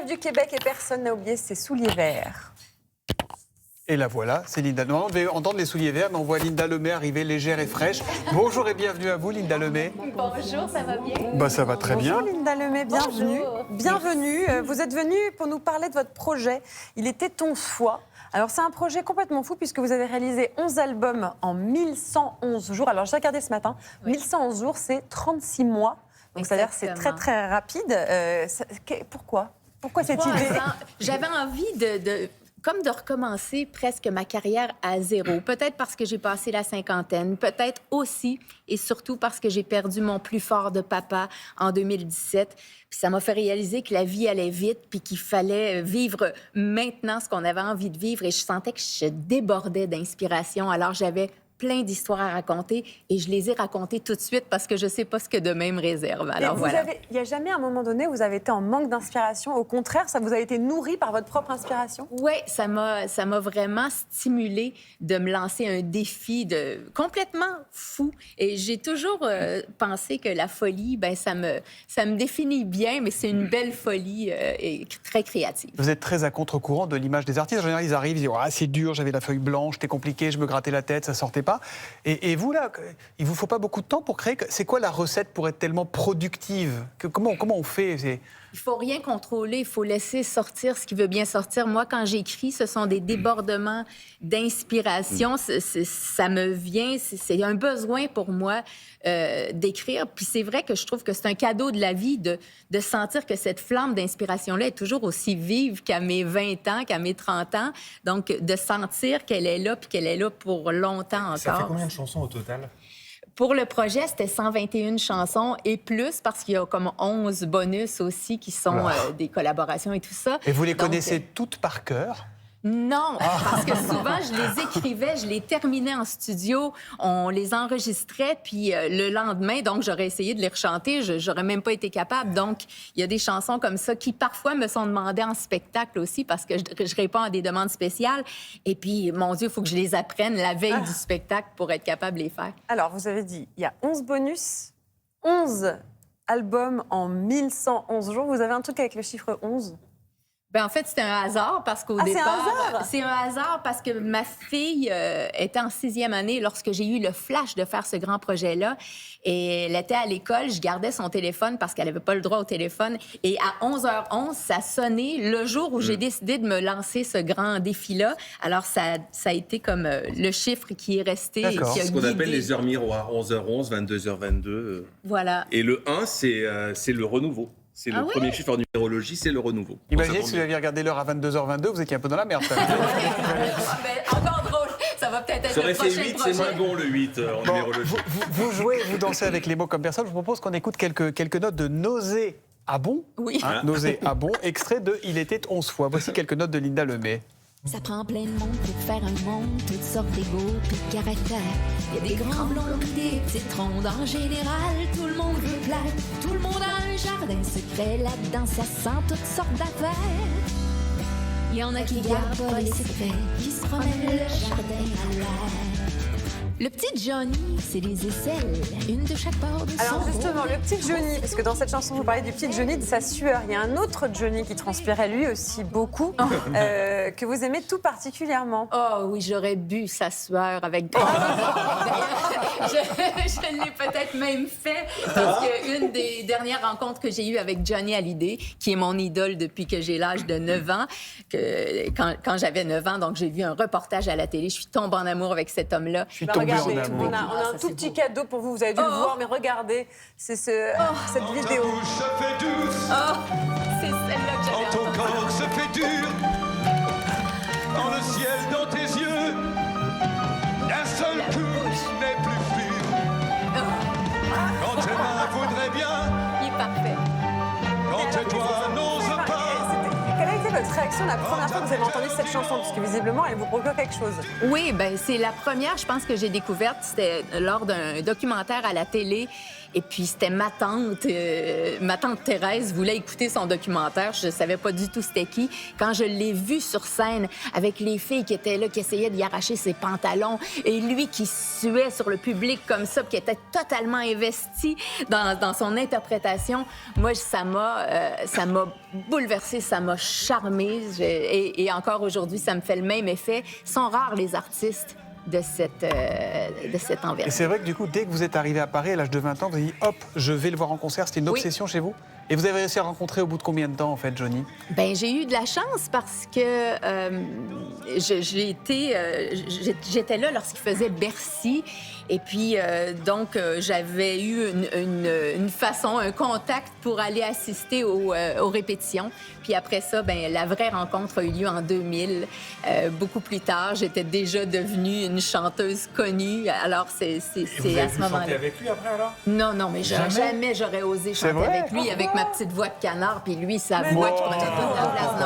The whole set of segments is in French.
rêve du Québec et personne n'a oublié ses souliers verts. Et la voilà, c'est Linda. Non, on devait entendre les souliers verts, mais on voit Linda Lemay arriver légère et fraîche. Bonjour et bienvenue à vous, Linda Lemay. Bonjour, ça va bien? Bah, ça va très bien. Bonjour Linda Lemay, bienvenue. Bonjour. Bienvenue. Vous êtes venue pour nous parler de votre projet. Il était 11 fois. Alors c'est un projet complètement fou puisque vous avez réalisé 11 albums en 1111 jours. Alors j'ai regardé ce matin, Oui. 1111 jours, c'est 36 mois. Donc ça veut dire que c'est très très rapide. Pourquoi cette idée? J'avais envie comme de recommencer presque ma carrière à zéro. Peut-être parce que j'ai passé la cinquantaine, peut-être aussi et surtout parce que j'ai perdu mon plus fort de papa en 2017. Puis ça m'a fait réaliser que la vie allait vite puis qu'il fallait vivre maintenant ce qu'on avait envie de vivre. Et je sentais que je débordais d'inspiration. Alors j'avais plein d'histoires à raconter et je les ai racontées tout de suite parce que je ne sais pas ce que demain me réserve. Alors voilà. Il n'y a jamais un moment donné où vous avez été en manque d'inspiration. Au contraire, ça vous a été nourri par votre propre inspiration? Oui, ça m'a vraiment stimulé de me lancer un défi complètement fou. Et j'ai toujours pensé que la folie, ben ça me définit bien, mais c'est une belle folie et très créative. Vous êtes très à contre-courant de l'image des artistes. En général, ils arrivent, ils disent ah, c'est dur, j'avais la feuille blanche, c'était compliqué, je me grattais la tête, ça sortait pas. Et vous, là, il vous faut pas beaucoup de temps pour créer. C'est quoi la recette pour être tellement productive? Comment on fait? Il faut rien contrôler, il faut laisser sortir ce qui veut bien sortir. Moi, quand j'écris, ce sont des débordements d'inspiration. Ça me vient, c'est un besoin pour moi d'écrire. Puis c'est vrai que je trouve que c'est un cadeau de la vie de sentir que cette flamme d'inspiration-là est toujours aussi vive qu'à mes 20 ans, qu'à mes 30 ans. Donc, de sentir qu'elle est là, puis qu'elle est là pour longtemps encore. Ça fait combien de chansons au total? Pour le projet, c'était 121 chansons et plus, parce qu'il y a comme 11 bonus aussi qui sont des collaborations et tout ça. Et vous les connaissez toutes par cœur? Non, parce que souvent, je les écrivais, je les terminais en studio, on les enregistrait, puis le lendemain, donc j'aurais essayé de les rechanter, j'aurais même pas été capable. Donc, il y a des chansons comme ça qui parfois me sont demandées en spectacle aussi, parce que je réponds à des demandes spéciales. Et puis, mon Dieu, il faut que je les apprenne la veille du spectacle pour être capable de les faire. Alors, vous avez dit, il y a 11 bonus, 11 albums en 1111 jours. Vous avez un truc avec le chiffre 11? Ben, en fait, c'était un hasard parce qu'au départ... C'est un hasard parce que ma fille était en 6e année lorsque j'ai eu le flash de faire ce grand projet-là. Et elle était à l'école, je gardais son téléphone parce qu'elle n'avait pas le droit au téléphone. Et à 11h11, ça sonnait le jour où j'ai décidé de me lancer ce grand défi-là. Alors, ça a été comme le chiffre qui est resté et qui a guidé. C'est ce qu'on appelle les heures miroirs, 11h11, 22h22. Voilà. Et le 1, c'est le renouveau. C'est le premier chiffre en numérologie, c'est le renouveau. Imaginez si vous aviez regardé l'heure à 22h22, vous étiez un peu dans la merde. Encore drôle, ça va peut-être être ça aurait le fait prochain 8, projet. c'est moins bon le 8 en numérologie. Vous jouez, vous dansez avec les mots comme personne. Je vous propose qu'on écoute quelques notes de Nausée à bon. Oui. Nausée à bon, extrait de Il était 11 fois. Voici quelques notes de Linda Lemay. Ça prend plein de monde pour faire un monde, toutes sortes d'égos puis de caractères. Il y a des grands blonds puis des petites rondes. En général, tout le monde veut plaire. Tout le monde a un jardin secret. Là-dedans, ça sent toutes sortes d'affaires. Il y en a qui gardent pas les secrets, qui se promènent le jardin à l'air. Le petit Johnny, c'est des aisselles, une de chaque part de son Alors justement, dos. le petit Johnny, parce que dans cette chanson, vous parlez du petit Johnny, de sa sueur. Il y a un autre Johnny qui transpirait lui aussi beaucoup, que vous aimez tout particulièrement. Oh oui, j'aurais bu sa sueur avec grand D'ailleurs, je l'ai peut-être même fait parce qu'une des dernières rencontres que j'ai eues avec Johnny Hallyday, qui est mon idole depuis que j'ai l'âge de 9 ans, quand j'avais 9 ans, donc j'ai vu un reportage à la télé, je suis tombée en amour avec cet homme-là. Je suis tombé en Regardez, amour. on a un tout petit cadeau pour vous. Vous avez dû le voir, mais regardez, c'est cette vidéo. Se fait douce, C'est celle-là que j'avais ton entendue. corps se fait dur, quand le ciel dans tes yeux, d'un seul coup n'est plus pur. Quand tes mains voudraient bien, Il est parfait. quand tes doigts n'osent pas. Quelle a été votre réaction la première fois que vous avez entendu cette chanson? Parce que visiblement, elle vous procure quelque chose. Oui, ben c'est la première, je pense, que j'ai découverte. C'était lors d'un documentaire à la télé. Et puis, c'était ma tante Thérèse voulait écouter son documentaire. Je savais pas du tout c'était qui. Quand je l'ai vu sur scène avec les filles qui étaient là, qui essayaient d'y arracher ses pantalons, et lui qui suait sur le public comme ça, qui était totalement investi dans son interprétation, moi, ça m'a bouleversée, ça m'a charmée. Et encore aujourd'hui, ça me fait le même effet. Ils sont rares, les artistes de cette envergure. Et c'est vrai que du coup, dès que vous êtes arrivé à Paris, à l'âge de 20 ans, vous avez dit « hop, je vais le voir en concert ». C'était une obsession chez vous? Et vous avez réussi à rencontrer au bout de combien de temps, en fait, Johnny? Ben, j'ai eu de la chance parce que j'étais là lorsqu'il faisait Bercy. Et puis, j'avais eu une façon, un contact pour aller assister aux répétitions. Puis après ça, ben, la vraie rencontre a eu lieu en 2000. Beaucoup plus tard, j'étais déjà devenue une chanteuse connue. Alors, c'est à ce moment-là. Chanter avec lui après, alors? Non, mais jamais j'aurais osé chanter avec lui, avec ma petite voix de canard, puis lui, sa voix qui prenait toute la place.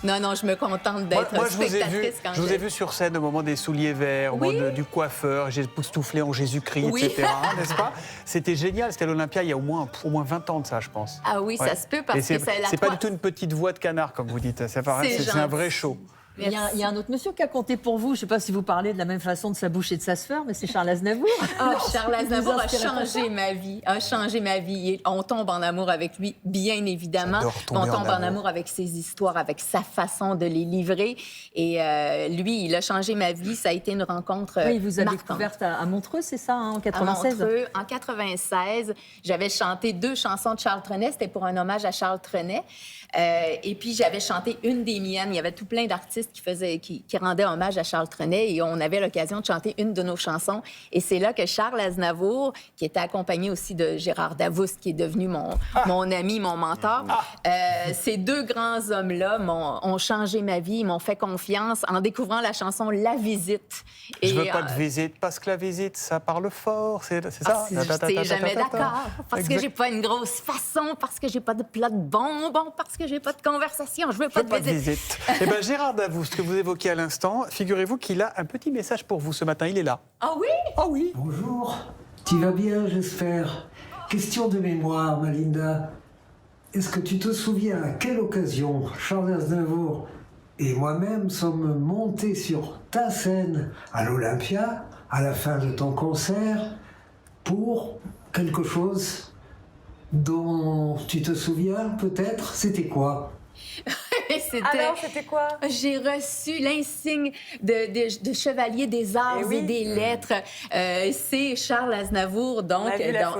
Non, je me contente d'être spectatrice quand je vous ai vu sur scène au moment des souliers verts, au moment du coiffeur, j'ai époustouflé en Jésus-Christ, etc. N'est-ce pas? C'était génial, c'était à l'Olympia il y a au moins 20 ans de ça, je pense. Ah oui, ça se peut parce que c'est pas du tout une petite voix de canard, comme vous dites. C'est un vrai show. Il y a un autre monsieur qui a compté pour vous. Je ne sais pas si vous parlez de la même façon de sa bouche et de sa sphère, mais c'est Charles Aznavour. Charles Aznavour a changé ma vie. Et on tombe en amour avec lui, bien évidemment. On tombe en amour avec ses histoires, avec sa façon de les livrer. Et lui, il a changé ma vie. Ça a été une rencontre il vous a marquante. découverte à Montreux, c'est ça, en 96? À Montreux, en 96. J'avais chanté 2 chansons de Charles Trenet. C'était pour un hommage à Charles Trenet. Et puis, j'avais chanté une des miennes. Il y avait tout plein d'artistes qui rendaient hommage à Charles Trenet et on avait l'occasion de chanter une de nos chansons. Et c'est là que Charles Aznavour, qui était accompagné aussi de Gérard Davoust, qui est devenu mon ami, mon mentor, ces 2 grands hommes-là ont changé ma vie, ils m'ont fait confiance en découvrant la chanson La Visite. Je veux pas de visite, parce que la visite, ça parle fort, c'est ça? Je jamais d'accord, parce que j'ai pas une grosse façon, parce que j'ai pas de plat de bonbons, parce que j'ai pas de conversation, je veux pas de visite. Eh bien, Gérard Davoust, que vous évoquiez à l'instant, figurez-vous qu'il a un petit message pour vous ce matin, il est là. Ah oui? Ah oui. Bonjour, tu vas bien, j'espère. Question de mémoire, Malinda. Est-ce que tu te souviens à quelle occasion Charles Aznavour et moi-même sommes montés sur ta scène à l'Olympia, à la fin de ton concert, pour quelque chose dont tu te souviens peut-être? C'était quoi? Alors, c'était quoi? J'ai reçu l'insigne de chevalier des arts et des lettres. C'est Charles Aznavour, donc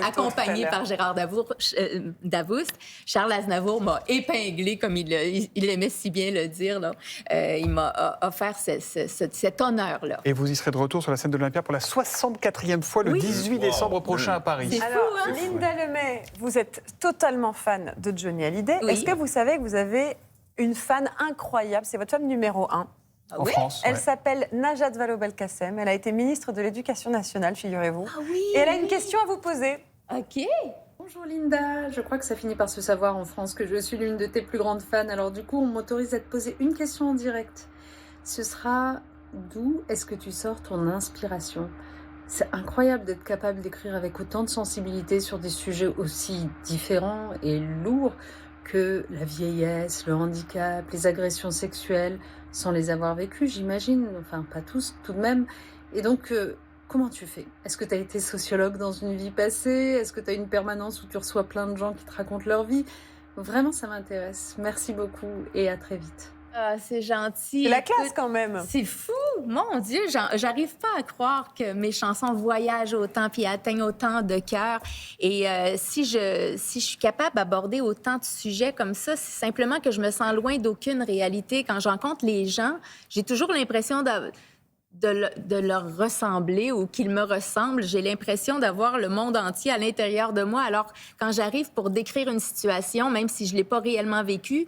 accompagné par Gérard Davoust. Charles Aznavour m'a épinglé, comme il aimait si bien le dire. Là. Il m'a offert cet honneur-là. Et vous y serez de retour sur la scène de l'Olympia pour la 64e fois, le 18 décembre prochain à Paris. C'est Alors, fou, hein? Linda Lemay, vous êtes totalement fan de Johnny Hallyday. Oui. Est-ce que vous savez que vous avez une fan incroyable? C'est votre femme numéro 1. En France. Elle s'appelle Najat Vallaud-Belkacem. Elle a été ministre de l'Éducation nationale, figurez-vous. Ah oui! Et elle a une question à vous poser. OK. Bonjour Linda, je crois que ça finit par se savoir en France que je suis l'une de tes plus grandes fans. Alors du coup, on m'autorise à te poser une question en direct. Ce sera: d'où est-ce que tu sors ton inspiration? C'est incroyable d'être capable d'écrire avec autant de sensibilité sur des sujets aussi différents et lourds que la vieillesse, le handicap, les agressions sexuelles, sans les avoir vécues, j'imagine. Enfin, pas tous, tout de même. Et donc, comment tu fais? Est-ce que tu as été sociologue dans une vie passée? Est-ce que tu as une permanence où tu reçois plein de gens qui te racontent leur vie? Vraiment, ça m'intéresse. Merci beaucoup et à très vite. Ah, c'est gentil. C'est la classe quand même. C'est fou, mon Dieu, j'arrive pas à croire que mes chansons voyagent autant puis atteignent autant de cœurs. Et si je suis capable d'aborder autant de sujets comme ça, c'est simplement que je me sens loin d'aucune réalité. Quand je rencontre les gens, j'ai toujours l'impression de leur ressembler ou qu'ils me ressemblent. J'ai l'impression d'avoir le monde entier à l'intérieur de moi. Alors, quand j'arrive pour décrire une situation, même si je l'ai pas réellement vécue,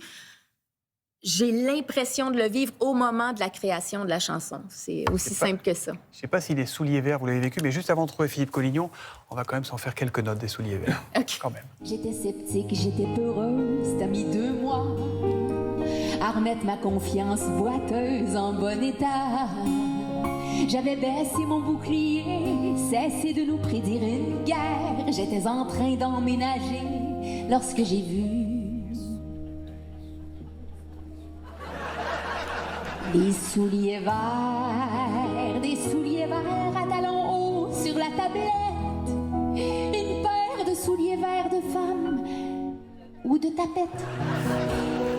j'ai l'impression de le vivre au moment de la création de la chanson. C'est aussi simple que ça. Je ne sais pas si les souliers verts, vous l'avez vécu, mais juste avant de trouver Philippe Collignon, on va quand même s'en faire quelques notes des souliers verts. OK. Quand même. J'étais sceptique, j'étais peureuse, t'as mis 2 mois à remettre ma confiance boiteuse en bon état. J'avais baissé mon bouclier, cessé de nous prédire une guerre. J'étais en train d'emménager lorsque j'ai vu des souliers verts à talons hauts sur la tablette. Une paire de souliers verts de femme ou de tapette.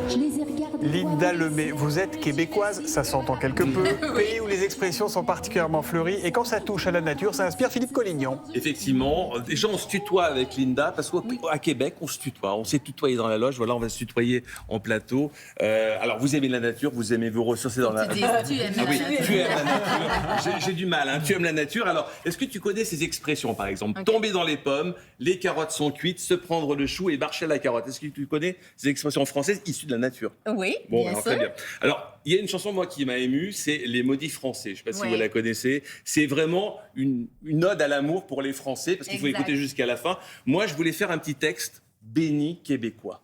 Je les ai regardés. Linda Lemay, vous êtes québécoise, ça s'entend quelque peu. Pays où les expressions sont particulièrement fleuries. Et quand ça touche à la nature, ça inspire Philippe Collignon. Effectivement, déjà on se tutoie avec Linda parce qu'à Québec on se tutoie. On s'est tutoyé dans la loge, voilà, on va se tutoyer en plateau. Alors vous aimez la nature, vous aimez vous ressourcer dans la nature. Tu aimes la nature. Tu aimes la nature. J'ai du mal, hein. Tu aimes la nature. Alors est-ce que tu connais ces expressions par exemple? Tomber dans les pommes, les carottes sont cuites, se prendre le chou et marcher à la carotte. Est-ce que tu connais ces expressions françaises issues de la nature? Oui, Bon, bien alors, sûr. très bien. Alors, il y a une chanson, moi, qui m'a ému, c'est Les Maudits Français. Je ne sais pas si vous la connaissez. C'est vraiment une ode à l'amour pour les Français, parce qu'il faut écouter jusqu'à la fin. Moi, je voulais faire un petit texte béni québécois.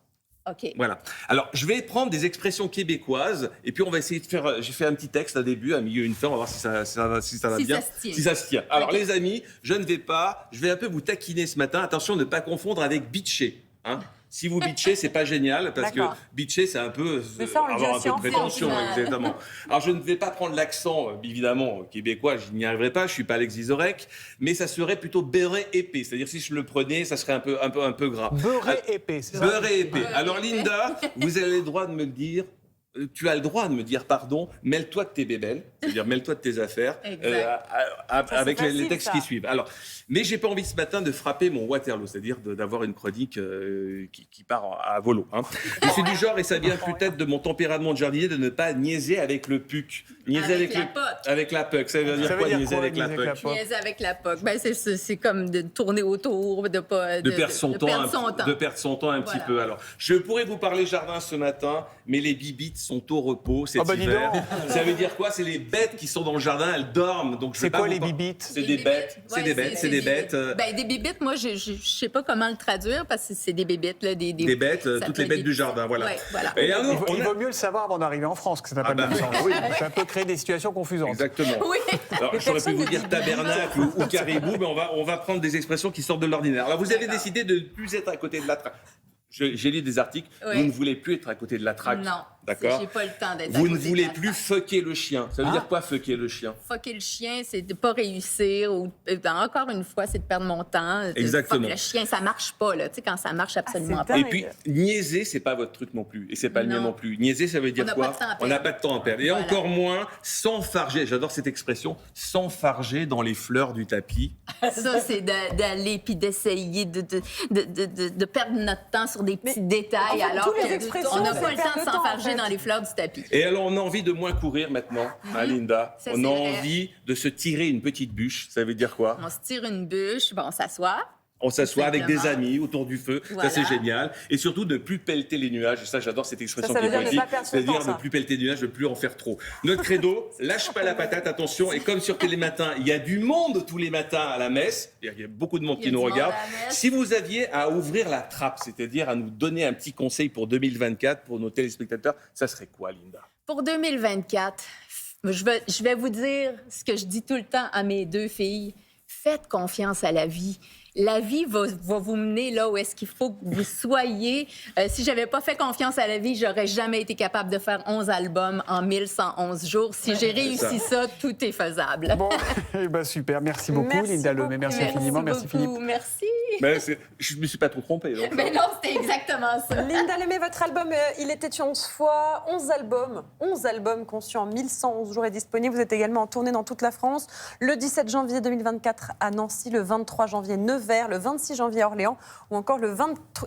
OK. Voilà. Alors, je vais prendre des expressions québécoises, et puis on va essayer de faire... J'ai fait un petit texte, un début, un milieu, une fin, on va voir si ça va bien. Si ça se tient. Alors, les amis, je vais un peu vous taquiner ce matin. Attention, ne pas confondre avec bitcher. Hein. Si vous bitchez, c'est pas génial, parce que bitcher, c'est un peu avoir un peu de prétention, exactement. Alors, je ne vais pas prendre l'accent, évidemment, québécois, je n'y arriverai pas, je suis pas Alex Vizorek, mais ça serait plutôt beurré épais. C'est-à-dire, si je le prenais, ça serait un peu gras. Beurré épais, c'est ça? Beurré épais. Alors, Linda, vous avez le droit de me dire... Tu as le droit de me dire pardon, mêle-toi de tes bébelles, c'est-à-dire mêle-toi de tes affaires, avec facile, les textes qui suivent. Alors, mais j'ai pas envie ce matin de frapper mon Waterloo, c'est-à-dire d'avoir une chronique qui part à volo. Hein. Je suis du genre, et ça vient peut-être de mon tempérament de jardinier, de ne pas niaiser avec le puc. Niaiser avec la POC. Ça veut dire quoi, niaiser avec la POC? Niaiser avec la POC. Ben, c'est comme de tourner autour, de perdre son temps un petit peu. Alors, je pourrais vous parler jardin ce matin, mais les bibites sont au repos cet hiver. Ça veut dire quoi? C'est les bêtes qui sont dans le jardin, elles dorment. Donc c'est quoi les bibites? C'est des bêtes. C'est des bêtes. Ben, des bibites, moi, je sais pas comment le traduire parce que c'est des bibites. Là, des bêtes, toutes les bêtes du jardin, voilà. Ouais, voilà. Et alors, il vaut mieux le savoir avant d'arriver en France, que ça n'a pas le même sens. Oui, ça peut créer des situations confusantes. Exactement. Oui. Alors, j'aurais pu vous dire tabernacle ou caribou, mais on va prendre des expressions qui sortent de l'ordinaire. Alors, vous avez décidé de ne plus être à côté de la traque. J'ai lu des articles, vous ne voulez plus être à côté de la traque. Non, d'accord. J'ai pas le temps d'être à côté. Vous ne voulez plus fucker le chien. Ça veut dire quoi, fucker le chien? Fucker le chien, c'est de pas réussir. Ou, encore une fois, c'est de perdre mon temps. Exactement. Le chien, ça marche pas, là. Tu sais, quand ça marche absolument pas. Et puis, niaiser, c'est pas votre truc non plus. Et c'est pas le mien non plus. Niaiser, ça veut dire quoi? On n'a pas de temps à perdre. Et encore moins s'enfarger. J'adore cette expression. S'enfarger dans les fleurs du tapis. Ça, c'est d'aller puis d'essayer de perdre notre temps sur des petits détails, alors qu'on n'a pas le temps de s'enfarger dans les fleurs du tapis. Et alors, on a envie de moins courir maintenant, hein, Linda. On a envie de se tirer une petite bûche. Ça veut dire quoi? On se tire une bûche, on s'assoit. On s'assoit avec des amis autour du feu, ça c'est génial. Et surtout, ne plus pelleter les nuages. Et ça, j'adore cette expression qui est poétique. C'est-à-dire ne plus pelleter les nuages, ne plus en faire trop. Notre credo, lâche pas la patate, attention. Et comme sur Télématin, il y a du monde tous les matins à la messe. Il y a beaucoup de monde qui nous regarde. Si vous aviez à ouvrir la trappe, c'est-à-dire à nous donner un petit conseil pour 2024, pour nos téléspectateurs, ça serait quoi, Linda? Pour 2024, je vais vous dire ce que je dis tout le temps à mes deux filles. Faites confiance à la vie. La vie va vous mener là où est-ce qu'il faut que vous soyez. Si j'avais pas fait confiance à la vie, j'aurais jamais été capable de faire 11 albums en 1111 jours. Si j'ai réussi ça, tout est faisable. Bon, super. Merci beaucoup, Linda Lemay. Merci infiniment. Merci Philippe. Merci. Ben, je me suis pas trop trompé. Donc. Mais non, c'était exactement ça. Linda Lemay, votre album Il était 11 fois, 11 albums. 11 albums conçus en 1111 jours est disponible. Vous êtes également en tournée dans toute la France. Le 17 janvier 2024 à Nancy, le 23 janvier Nevers, le 26 janvier à Orléans ou encore le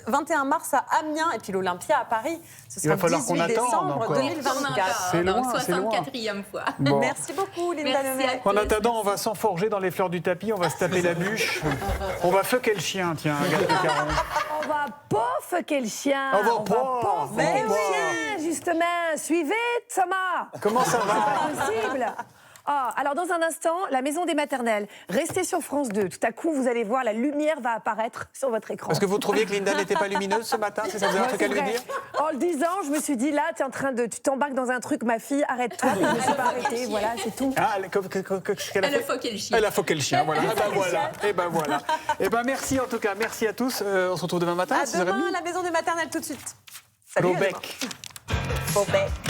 21 mars à Amiens et puis l'Olympia à Paris. Ce sera le 18 décembre 2024. C'est loin, donc c'est loin. 64e fois. Bon. Merci beaucoup, Linda Lemay. En attendant, on va s'enforger dans les fleurs du tapis, on va se taper la bûche. On va fucker le chien, tiens, regarde Caron. On va pas fucker le chien. On va pas fucker le chien, justement. Suivez, Thomas. Comment ça va? Sensible. Ah, alors dans un instant, la maison des maternelles. Restez sur France 2. Tout à coup, vous allez voir, la lumière va apparaître sur votre écran. Parce que vous trouviez que Linda n'était pas lumineuse ce matin, c'est ça, vous avez un truc à lui dire? En le disant, je me suis dit, là, tu t'embarques dans un truc, ma fille, arrête-toi. Je ne me suis pas arrêtée, voilà, c'est tout. Ah, Elle a foqué le chien. Elle a foqué le chien, voilà. Et ben voilà. Et ben merci en tout cas, merci à tous. On se retrouve demain matin. À demain, la maison des maternelles tout de suite. Salut. Gros bec. Beau bec.